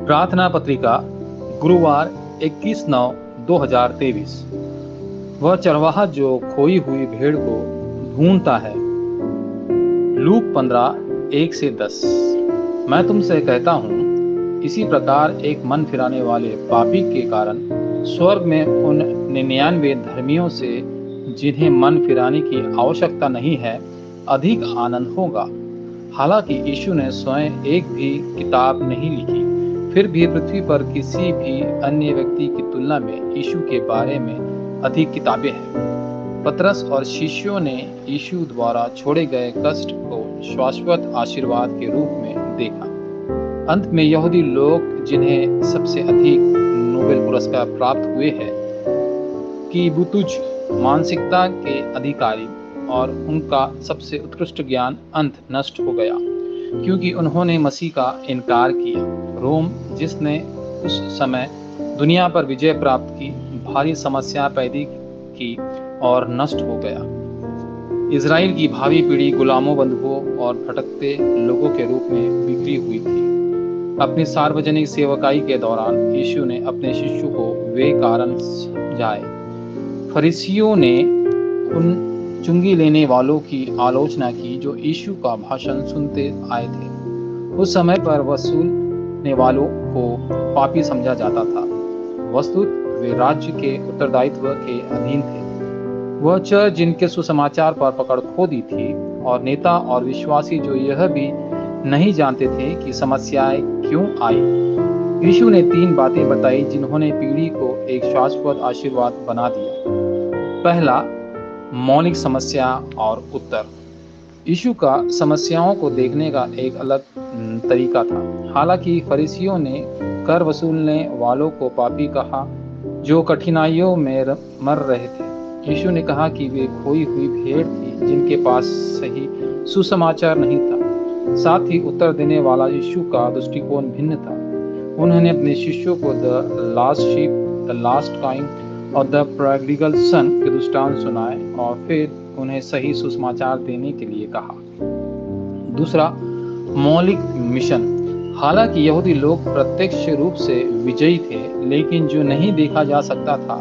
प्रार्थना पत्रिका गुरुवार 21/9/2023। वह चरवाहा जो खोई हुई भेड़ को ढूंढता है। लूक 15:1-10। मैं तुमसे कहता हूँ, इसी प्रकार एक मन फिराने वाले पापी के कारण स्वर्ग में उन 99 धर्मियों से जिन्हें मन फिराने की आवश्यकता नहीं है अधिक आनंद होगा। हालांकि यीशु ने स्वयं एक भी किताब नहीं लिखी, फिर भी पृथ्वी पर किसी भी अन्य व्यक्ति की तुलना में यीशु के बारे में अधिक किताबें हैं। पतरस और शिष्यों ने यीशु द्वारा छोड़े गए कष्ट को शाश्वत आशीर्वाद के रूप में देखा। अंत में यहूदी लोग, जिन्हें सबसे अधिक नोबेल पुरस्कार प्राप्त हुए हैं, की बुतुज मानसिकता के अधिकारी और उनका सबसे उत्कृष्ट ज्ञान अंत नष्ट हो गया, क्योंकि उन्होंने मसीह का इनकार किया। रोम, जिसने उस समय दुनिया पर विजय प्राप्त की, भारी समस्या पैदा की और नष्ट हो गया। इज़राइल की भावी पीढ़ी गुलामों, बंधुओं और भटकते लोगों के रूप में बिखरी हुई थी। अपनी सार्वजनिक सेवकाई के दौरान यीशु ने अपने शिष्यों को वे कारण समझाए। फरीसियों ने उन चुंगी लेने वालों की आलोचना की जो यीशु का भाषण सुनते आए थे। उस समय पर वसूलने वालों को पापी समझा जाता था। वस्तुतः वे राज्य के उत्तरदायित्व के अधीन थे। वह चर जिनके सुसमाचार पर पकड़ खो दी थी, और नेता और विश्वासी जो यह भी नहीं जानते थे कि समस्याएं क्यों आई। यीशु ने 3 बातें बताई जिन्होंने पीढ़ी को एक शाश्वत आशीर्वाद बना दिया। पहला, मौलिक समस्या और उत्तर। यीशु का समस्याओं को देखने का एक अलग तरीका था। हालांकि फरीसियों ने कर वसूलने वालों को पापी कहा जो कठिनाइयों में मर रहे थे। यीशु ने कहा कि वे खोई हुई भेड़ थी जिनके पास सही सुसमाचार नहीं था। साथ ही उत्तर देने वाला यीशु का दृष्टिकोण भिन्न था। उन्होंने अपने शिष्यों को the last sheep, the last kind और द प्रोडिगल सन के दृष्टांत सुनाए और फिर उन्हें सही सुसमाचार देने के लिए कहा। दूसरा, मौलिक मिशन। हालांकि यहूदी लोग प्रत्यक्ष रूप से विजयी थे, लेकिन जो नहीं देखा जा सकता था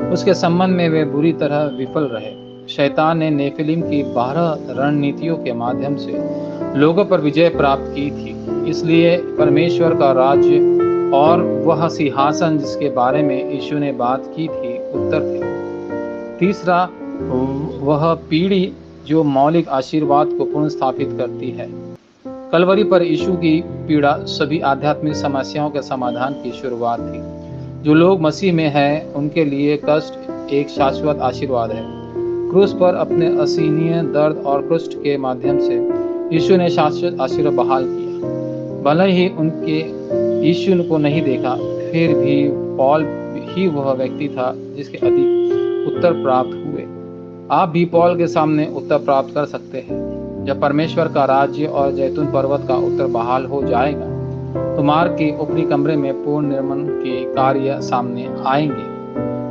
उसके संबंध में वे बुरी तरह विफल रहे। शैतान ने नेफिलिम की 12 रणनीतियों के माध्यम से लोगों पर विजय प्राप्त की थी। इसलिए परमेश्वर का राज्य और वह सिंहासन जिसके बारे में यीशु ने बात की थी उत्तर थे। तीसरा, वह पीढ़ी जो मौलिक आशीर्वाद को पुनर्स्थापित करती है। कलवरी पर यीशु की पीड़ा सभी आध्यात्मिक समस्याओं के समाधान की शुरुआत थी। जो लोग मसीह में हैं उनके लिए कष्ट एक शाश्वत आशीर्वाद है। क्रूस पर अपने असहनीय दर्द और कष्ट के माध्यम से यीशु ने शाश्वत आशीर्वाद बहाल किया। भले ही उनके यीशु को नहीं देखा, फिर भी पॉल ही वह व्यक्ति था जिसके अधिक उत्तर प्राप्त हुए। आप भी पॉल के सामने उत्तर प्राप्त कर सकते हैं। जब परमेश्वर का राज्य और जैतून पर्वत का उत्तर बहाल हो जाएगा तो मार्ग के ऊपरी कमरे में पूर्ण निर्माण के कार्य सामने आएंगे।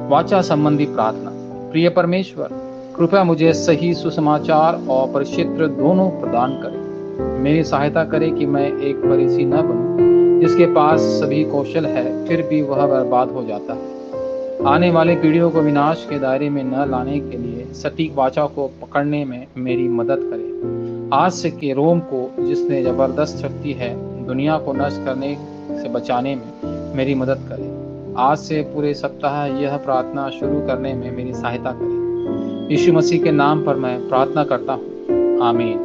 वाचा संबंधी प्रार्थना। प्रिय परमेश्वर, कृपया मुझे सही सुसमाचार और परिचित्र दोनों प्रदान करें। मेरी सहायता करें कि मैं एक फरीसी न बनूं जिसके पास सभी कौशल है फिर भी वह बर्बाद हो जाता है। आने वाली पीढ़ियों को विनाश के दायरे में न लाने के लिए सटीक वाचा को पकड़ने में मेरी मदद करें। आज से के रोम को, जिसने जबरदस्त शक्ति है, दुनिया को नष्ट करने से बचाने में मेरी मदद करें। आज से पूरे सप्ताह यह प्रार्थना शुरू करने में मेरी सहायता करें। यीशु मसीह के नाम पर मैं प्रार्थना करता हूँ। आमीन।